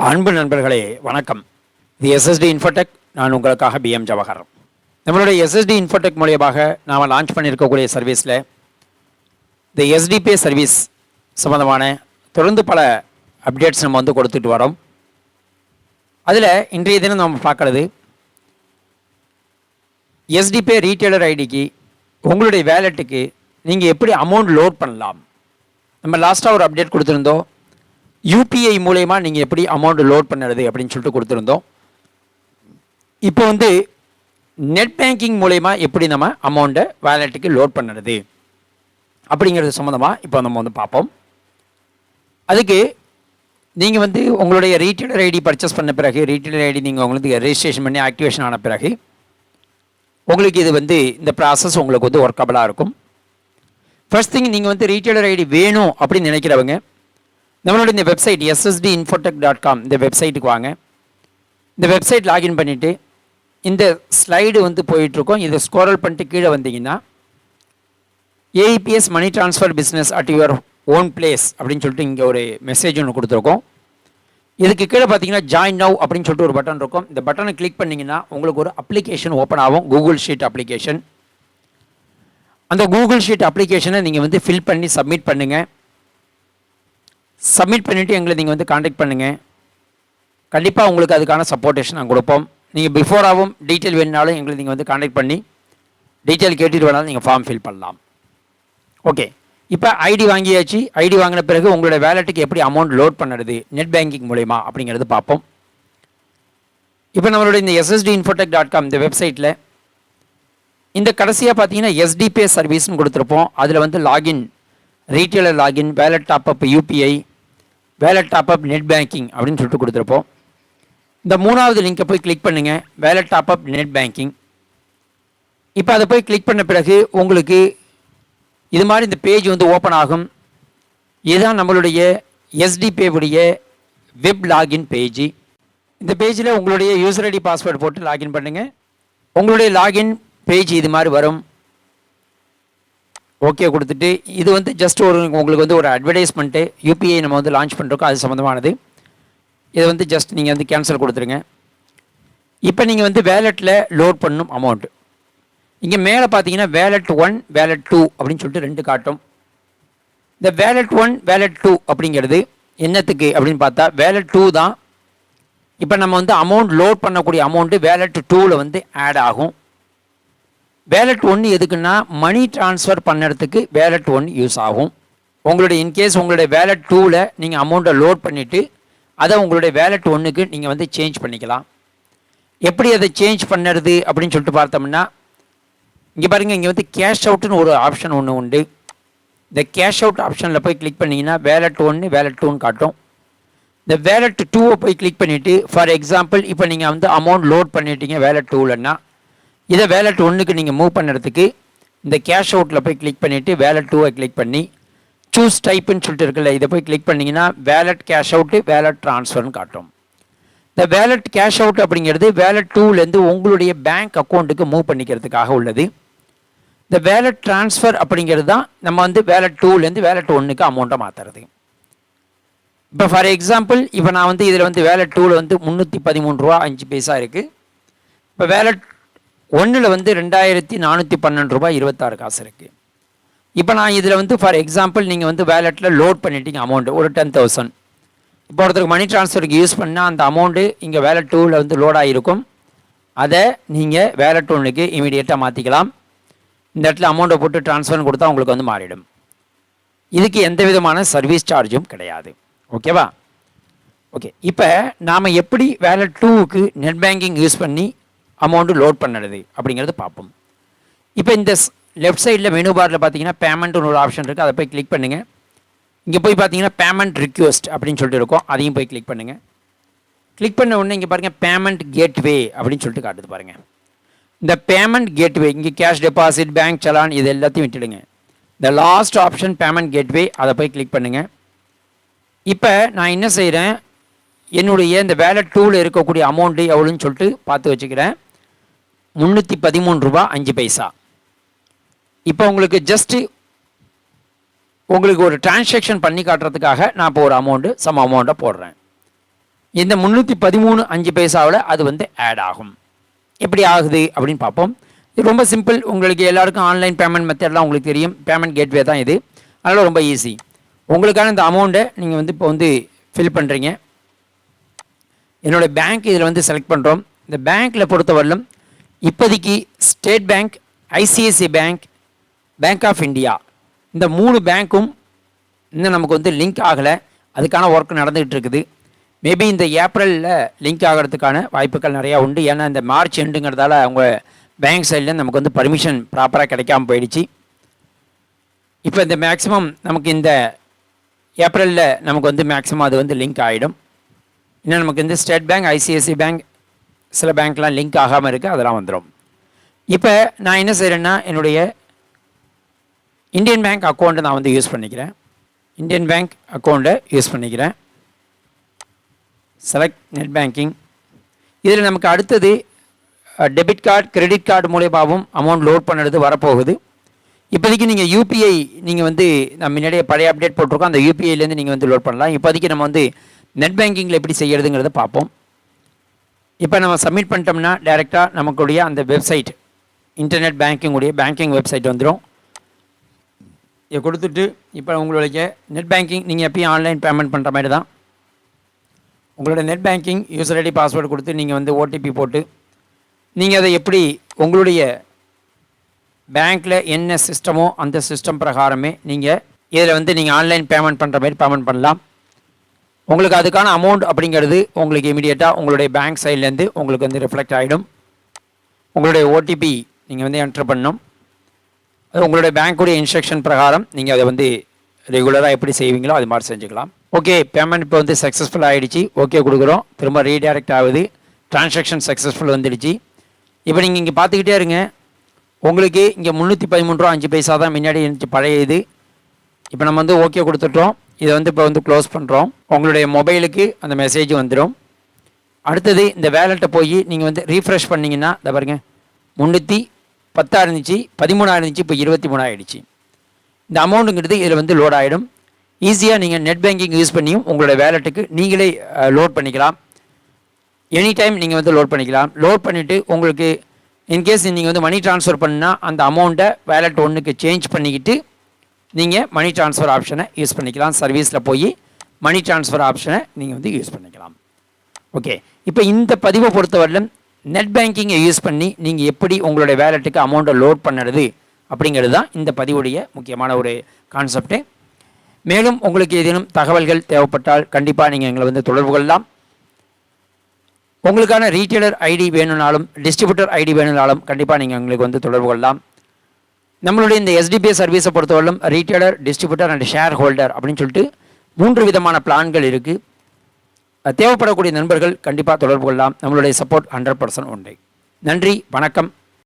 அன்பு நண்பர்களே வணக்கம். இது எஸ்எஸ்டி இன்ஃபோடெக். நான் உங்களுக்காக பிஎம் ஜவஹர். நம்மளுடைய எஸ்எஸ்டி இன்ஃபோடெக் மூலியமாக நாம் லான்ச் பண்ணியிருக்கக்கூடிய சர்வீஸில் இந்த எஸ்டிபே சர்வீஸ் சம்மந்தமான தொடர்ந்து பல அப்டேட்ஸ் நம்ம கொடுத்துட்டு வரோம். அதில் இன்றைய தினம் நம்ம பார்க்குறது எஸ்டிபே ரீட்டெய்லர் ஐடிக்கு உங்களுடைய வேலெட்டுக்கு நீங்கள் எப்படி அமௌண்ட் லோட் பண்ணலாம். நம்ம லாஸ்ட்டாக ஒரு அப்டேட் கொடுத்துருந்தோம். யூபிஐ மூலயமா நீங்கள் எப்படி அமௌண்ட் லோட் பண்ணுறது அப்படின்னு சொல்லிட்டு கொடுத்துருந்தோம். இப்போ நெட் பேங்கிங் மூலயமா எப்படி நம்ம அமௌண்ட்டை வேலெட்டுக்கு லோட் பண்ணுறது அப்படிங்கிறது சம்மந்தமாக இப்போ நம்ம பார்ப்போம். அதுக்கு நீங்கள் உங்களுடைய ரீட்டெய்லர் ஐடி பர்ச்சேஸ் பண்ண பிறகு, ரீட்டெய்லர் ஐடி நீங்கள் உங்களுக்கு ரெஜிஸ்ட்ரேஷன் பண்ணி ஆக்டிவேஷன் ஆன பிறகு உங்களுக்கு இது இந்த ப்ராசஸ் உங்களுக்கு ஒர்க்கபிளாக இருக்கும். ஃபர்ஸ்ட் திங், நீங்கள் ரீட்டெய்லர் ஐடி வேணும் அப்படின்னு நினைக்கிறவங்க நம்மளோட இந்த வெப்சைட் ssdinfotech.com இந்த வெப்சைட்டுக்கு வாங்க. இந்த வெப்சைட் லாகின் பண்ணிவிட்டு இந்த ஸ்லைடு போயிட்டுருக்கோம். இதை ஸ்க்ரோல் பண்ணிட்டு கீழே வந்தீங்கன்னா AEPS money transfer business at your own place அப்படின்னு சொல்லிட்டு இங்கே ஒரு மெசேஜ் ஒன்று கொடுத்துருக்கோம். இதுக்கு கீழே பார்த்தீங்கன்னா ஜாயின் நவ் அப்படின்னு சொல்லிட்டு ஒரு பட்டன் இருக்கும். இந்த பட்டனை கிளிக் பண்ணிங்கன்னா உங்களுக்கு ஒரு அப்ளிகேஷன் ஓப்பன் ஆகும், கூகுள் ஷீட் அப்ளிகேஷன். அந்த கூகுள் ஷீட் அப்ளிகேஷனை நீங்கள் ஃபில் பண்ணி சப்மிட் பண்ணுங்கள். சப்மிட் பண்ணிவிட்டு எங்களை நீங்கள் காண்டாக்ட் பண்ணுங்கள். கண்டிப்பாக உங்களுக்கு அதுக்கான சப்போர்ட்டேஷன் நாங்கள் கொடுப்போம். நீங்கள் பிஃபோராகவும் டீட்டெயில் வேணுனாலும் எங்களை நீங்கள் காண்டாக்ட் பண்ணி டீட்டெயில் கேட்டுட்டு வேணாலும் நீங்கள் ஃபார்ம் ஃபில் பண்ணலாம். ஓகே, இப்போ ஐடி வாங்கியாச்சு. ஐடி வாங்கின பிறகு உங்களோட வேலெட்டுக்கு எப்படி அமௌண்ட் லோட் பண்ணுறது நெட் பேங்கிங் மூலயமா அப்படிங்கிறது பார்ப்போம். இப்போ நம்மளோட இந்த ssdinfotech.com இந்த வெப்சைட்டில் இந்த கடைசியாக பார்த்தீங்கன்னா எஸ்டிபே சர்வீஸ்னு கொடுத்துருப்போம். அதில் login, retailer login, wallet top up UPI, wallet top up net banking அப்படின்னு சொல்லிட்டு கொடுத்துருப்போம். இந்த மூணாவது லிங்கை போய் கிளிக் பண்ணுங்கள், வேலெட் டாப்அப் நெட் பேங்கிங். இப்போ அதை போய் கிளிக் பண்ண பிறகு உங்களுக்கு இது மாதிரி இந்த பேஜ் ஓப்பன் ஆகும். இதுதான் நம்மளுடைய எஸ்டிபேவுடைய வெப் லாகின் பேஜ். இந்த பேஜில் உங்களுடைய யூசர் ஐடி பாஸ்வேர்டு போட்டு லாகின் பண்ணுங்கள். உங்களுடைய லாகின் பேஜ் இது மாதிரி வரும். ஓகே கொடுத்துட்டு இது ஜஸ்ட் உங்களுக்கு ஒரு அட்வர்டைஸ்மெண்ட்டு. யூபிஐ நம்ம லான்ச் பண்ணுறோம், அது சம்மந்தமானது. இதை ஜஸ்ட் நீங்கள் கேன்சல் கொடுத்துருங்க. இப்போ நீங்கள் வேலெட்டில் லோட் பண்ணணும் அமௌண்ட். இங்கே மேலே பார்த்தீங்கன்னா வேலெட் 1 வேலெட் 2 அப்படின்னு சொல்லிட்டு ரெண்டு காட்டும். இந்த வேலெட் 1 வேலெட் 2 அப்படிங்கிறது என்னத்துக்கு அப்படின்னு பார்த்தா வேலெட் 2 தான். இப்போ நம்ம அமௌண்ட் லோட் பண்ணக்கூடிய அமௌண்ட்டு வேலெட் 2ல் ஆட் ஆகும். வேலெட் 1 எதுக்குன்னா மணி ட்ரான்ஸ்ஃபர் பண்ணுறதுக்கு வேலெட் 1 யூஸ் ஆகும். உங்களுடைய இன்கேஸ் உங்களுடைய வேலெட் 2ல் நீங்கள் அமௌண்ட்டை லோட் பண்ணிவிட்டு அதை உங்களுடைய வேலெட் 1க்கு நீங்கள் சேஞ்ச் பண்ணிக்கலாம். எப்படி அதை சேஞ்ச் பண்ணுறது அப்படின்னு சொல்லிட்டு பார்த்தோம்னா இங்கே பாருங்கள், இங்கே கேஷ் அவுட்டுன்னு ஒரு ஆப்ஷன் ஒன்று உண்டு. இந்த கேஷ் அவுட் ஆப்ஷனில் போய் கிளிக் பண்ணிங்கன்னா வேலெட் 1 வேலெட் 2ன்னு காட்டும். இந்த வேலெட் 2வை போய் கிளிக் பண்ணிவிட்டு ஃபார் எக்ஸாம்பிள் இப்போ நீங்கள் அமௌண்ட் லோட் பண்ணிட்டீங்க வேலெட் 2லன்னா இதை வேலெட் 1க்கு நீங்கள் மூவ் பண்ணுறதுக்கு இந்த கேஷ் அவுட்டில் போய் கிளிக் பண்ணிவிட்டு வேலெட் 2வை கிளிக் பண்ணி சூஸ் டைப்புன்னு சொல்லிட்டு இருக்குல்ல, இதை போய் கிளிக் பண்ணிங்கன்னா வேலெட் கேஷ் அவுட்டு வேலெட் ட்ரான்ஸ்ஃபர்னு காட்டும். இந்த வேலெட் கேஷ் அவுட் அப்படிங்கிறது வேலெட் 2லேருந்து உங்களுடைய பேங்க் அக்கௌண்ட்டுக்கு மூவ் பண்ணிக்கிறதுக்காக உள்ளது. இந்த வேலெட் ட்ரான்ஸ்ஃபர் அப்படிங்கிறது தான் நம்ம வேலெட் 2லேருந்து வேலெட் 1க்கு அமௌண்ட்டை மாற்றுறது. இப்போ ஃபார் எக்ஸாம்பிள் இப்போ நான் இதில் வேலெட் 2ல் 313 ரூபா 5 பைசா இருக்குது. இப்போ வேலெட் 1ல் 2412 ரூபாய் 26 காசு இருக்குது. இப்போ நான் இதில் ஃபார் எக்ஸாம்பிள் நீங்கள் வேலெட்டில் லோட் பண்ணிட்டீங்க அமௌண்ட்டு ஒரு 10,000. இப்போ ஒருத்தருக்கு மணி ட்ரான்ஸ்ஃபருக்கு யூஸ் பண்ணால் அந்த அமௌண்ட்டு இங்கே வேலெட் 2ல் லோட் ஆகிருக்கும். அதை நீங்கள் வேலெட் 1க்கு இமீடியட்டாக மாற்றிக்கலாம். இந்த இடத்துல அமௌண்ட்டை போட்டு ட்ரான்ஸ்ஃபர்னு கொடுத்தா உங்களுக்கு மாறிடும். இதுக்கு எந்த விதமான சர்வீஸ் சார்ஜும் கிடையாது. ஓகேவா? ஓகே, இப்போ நாம் எப்படி வேலெட் 2க்கு நெட் பேங்கிங் யூஸ் பண்ணி அமௌண்ட்டு லோட் பண்ணுறது அப்படிங்கிறது பார்ப்போம். இப்போ இந்த லெஃப்ட் சைடில் மெனு பாரில் பார்த்தீங்கன்னா பேமெண்ட்னு ஒரு ஆப்ஷன் இருக்குது. அதை போய் கிளிக் பண்ணுங்கள். இங்கே போய் பார்த்தீங்கன்னா பேமெண்ட் ரிக்வெஸ்ட் அப்படின்னு சொல்லிட்டு இருக்கும், அதையும் போய் கிளிக் பண்ணுங்கள். கிளிக் பண்ண உடனே இங்கே பாருங்கள் பேமெண்ட் கேட்வே அப்படின்னு சொல்லிட்டு காட்டுது பாருங்கள். இந்த பேமெண்ட் கேட்வே இங்கே கேஷ் டெபாசிட், பேங்க் சலான் இது எல்லாத்தையும் விட்டுடுங்க. இந்த லாஸ்ட் ஆப்ஷன் பேமெண்ட் கேட்வே, அதை போய் கிளிக் பண்ணுங்கள். இப்போ நான் என்ன செய்கிறேன், என்னுடைய இந்த வேலெட் 2ல் இருக்கக்கூடிய அமௌண்ட்டு எவ்வளோன்னு சொல்லிட்டு பார்த்து வச்சுக்கிறேன். 313 ரூபா 5 பைசா. இப்போ உங்களுக்கு ஜஸ்ட்டு உங்களுக்கு ஒரு டிரான்சாக்ஷன் பண்ணி காட்டுறதுக்காக நான் இப்போ ஒரு அமௌண்ட்டு சம் அமௌண்ட்டை போடுறேன். இந்த 313 5 பைசாவில் அது வந்து ஆட் ஆகும். எப்படி ஆகுது அப்படின்னு பார்ப்போம். இது ரொம்ப சிம்பிள். உங்களுக்கு எல்லாருக்கும் ஆன்லைன் பேமெண்ட் மெத்தட்லாம் உங்களுக்கு தெரியும். பேமெண்ட் கேட்வே தான் இது. அதனால் ரொம்ப ஈஸி. உங்களுக்கான இந்த அமௌண்ட்டை நீங்கள் வந்து இப்போ வந்து ஃபில் பண்ணுறீங்க. என்னோடய பேங்க் இதில் வந்து செலக்ட் பண்ணுறோம். இந்த பேங்க்கில் பொறுத்தவரையிலும் இப்போதைக்கு state bank, ICICI bank, bank of India இந்த 3 பேங்க்கும் இன்னும் நமக்கு வந்து லிங்க் ஆகலை. அதுக்கான ஒர்க் நடந்துகிட்டு இருக்குது. மேபி இந்த ஏப்ரலில் லிங்க் ஆகிறதுக்கான வாய்ப்புகள் நிறையா உண்டு. ஏன்னா இந்த மார்ச் எண்டுங்கிறதால அவங்க பேங்க் சைட்லேருந்து நமக்கு வந்து பர்மிஷன் ப்ராப்பராக கிடைக்காமல் போயிடுச்சு. இப்போ இந்த மேக்ஸிமம் நமக்கு இந்த ஏப்ரலில் நமக்கு வந்து மேக்ஸிமம் அது வந்து லிங்க் ஆகிடும். இன்னும் நமக்கு இந்த ஸ்டேட் பேங்க், ஐசிஐசிஐ பேங்க், சில பேங்க்லாம் லிங்க் ஆகாமல் இருக்குது. அதெல்லாம் வந்துடும். இப்போ நான் என்ன செய்கிறேன்னா என்னுடைய இந்தியன் பேங்க் அக்கௌண்ட்டை நான் வந்து யூஸ் பண்ணிக்கிறேன். இந்தியன் பேங்க் அக்கௌண்ட்டை யூஸ் பண்ணிக்கிறேன். Select net banking. இதில் நமக்கு அடுத்தது டெபிட் கார்டு, கிரெடிட் கார்டு மூலியமாகவும் அமௌண்ட் லோட் பண்ணுறது வரப்போகுது. இப்போதைக்கு நீங்கள் யூபிஐ நீங்கள் வந்து நம்ம முன்னாடியே பழைய அப்டேட் போட்டிருக்கோம். அந்த யூபிஐலேருந்து நீங்கள் வந்து லோட் பண்ணலாம். இப்போதைக்கு நம்ம வந்து நெட் பேங்கிங்கில் எப்படி செய்கிறதுங்கிறத பார்ப்போம். இப்போ நம்ம சப்மிட் பண்ணிட்டோம்னா டைரெக்டாக நமக்குடைய அந்த வெப்சைட், இன்டர்நெட் பேங்கிங்குடைய பேங்கிங் வெப்சைட் வந்துடும். இதை கொடுத்துட்டு இப்போ உங்களுடைய நெட் பேங்கிங் நீங்கள் எப்பயும் ஆன்லைன் பேமெண்ட் பண்ணுற மாதிரி தான். உங்களோட net banking user ID password கொடுத்து நீங்கள் வந்து ஓடிபி போட்டு நீங்கள் அதை எப்படி உங்களுடைய பேங்க்கில் என்ன சிஸ்டமோ அந்த சிஸ்டம் பிரகாரமே நீங்கள் இதில் வந்து நீங்கள் ஆன்லைன் பேமெண்ட் பண்ணுற மாதிரி பேமெண்ட் பண்ணலாம். உங்களுக்கு அதுக்கான அமௌண்ட் அப்படிங்கிறது உங்களுக்கு இமீடியட்டாக உங்களுடைய பேங்க் சைட்லேருந்து உங்களுக்கு வந்து ரிஃப்ளெக்ட் ஆகிடும். உங்களுடைய ஓடிபி நீங்கள் வந்து என்ட்ரு பண்ணணும். அது உங்களுடைய பேங்க்குடைய இன்ஸ்ட்ரக்ஷன் பிரகாரம் நீங்கள் அதை வந்து ரெகுலராக எப்படி செய்வீங்களோ அது மாதிரி செஞ்சுக்கலாம். ஓகே, பேமெண்ட் இப்போ வந்து சக்ஸஸ்ஃபுல் ஆகிடுச்சு. ஓகே கொடுக்குறோம். திரும்ப ரீடைரக்ட் ஆகுது. ட்ரான்சாக்ஷன் சக்ஸஸ்ஃபுல் வந்துடுச்சு. இப்போ நீங்கள் இங்கே பார்த்துக்கிட்டே இருங்க. உங்களுக்கு இங்கே 313 ரூபா 5 பைசா தான் முன்னாடி இருந்துச்சு பழைய இது. இப்போ நம்ம வந்து ஓகே கொடுத்துட்டோம். இதை வந்து இப்போ வந்து க்ளோஸ் பண்ணுறோம். உங்களுடைய மொபைலுக்கு அந்த மெசேஜ் வந்துடும். அடுத்தது இந்த வேலெட்டை போய் நீங்கள் வந்து ரீஃப்ரெஷ் பண்ணிங்கன்னா இதை பாருங்கள், 310 இருந்துச்சு, 13 இருந்துச்சு, இப்போ 23 ஆகிடுச்சு. இந்த அமௌண்ட்டுங்கிறது இதில் வந்து லோட் ஆகிடும். ஈஸியாக நீங்கள் நெட் பேங்கிங் யூஸ் பண்ணியும் உங்களோட வேலெட்டுக்கு நீங்களே லோட் பண்ணிக்கலாம். எனி டைம் நீங்கள் வந்து லோட் பண்ணிக்கலாம். லோட் பண்ணிவிட்டு உங்களுக்கு இன்கேஸ் நீங்கள் வந்து மணி ட்ரான்ஸ்ஃபர் பண்ணால் அந்த அமௌண்ட்டை வேலெட் ஒன்றுக்கு சேஞ்ச் பண்ணிக்கிட்டு நீங்கள் மணி ட்ரான்ஸ்ஃபர் ஆப்ஷனை யூஸ் பண்ணிக்கலாம். சர்வீஸில் போய் மணி ட்ரான்ஸ்ஃபர் ஆப்ஷனை நீங்கள் வந்து யூஸ் பண்ணிக்கலாம். ஓகே, இப்போ இந்த பதிவை பொறுத்தவரையிலும் நெட் பேங்கிங்கை யூஸ் பண்ணி நீங்கள் எப்படி உங்களுடைய வேலெட்டுக்கு அமௌண்ட்டை லோட் பண்ணுறது அப்படிங்கிறது தான் இந்த பதிவுடைய முக்கியமான ஒரு கான்செப்ட்டு. மேலும் உங்களுக்கு ஏதேனும் தகவல்கள் தேவைப்பட்டால் கண்டிப்பாக நீங்கள் எங்களை வந்து தொடர்பு கொள்ளலாம். உங்களுக்கான ரீட்டெயிலர் ஐடி வேணும்னாலும் டிஸ்ட்ரிபியூட்டர் ஐடி வேணும்னாலும் கண்டிப்பாக நீங்கள் எங்களுக்கு வந்து தொடர்பு கொள்ளலாம். நம்மளுடைய இந்த எஸ்டிபிஐ சர்வீஸை பொறுத்தவரையிலும் retailer, distributor and share holder அப்படின்னு சொல்லிட்டு 3 விதமான பிளான்கள் இருக்குது. தேவைப்படக்கூடிய நண்பர்கள் கண்டிப்பாக தொடர்பு கொள்ளலாம். நம்மளுடைய சப்போர்ட் 100% உண்டு. நன்றி, வணக்கம்.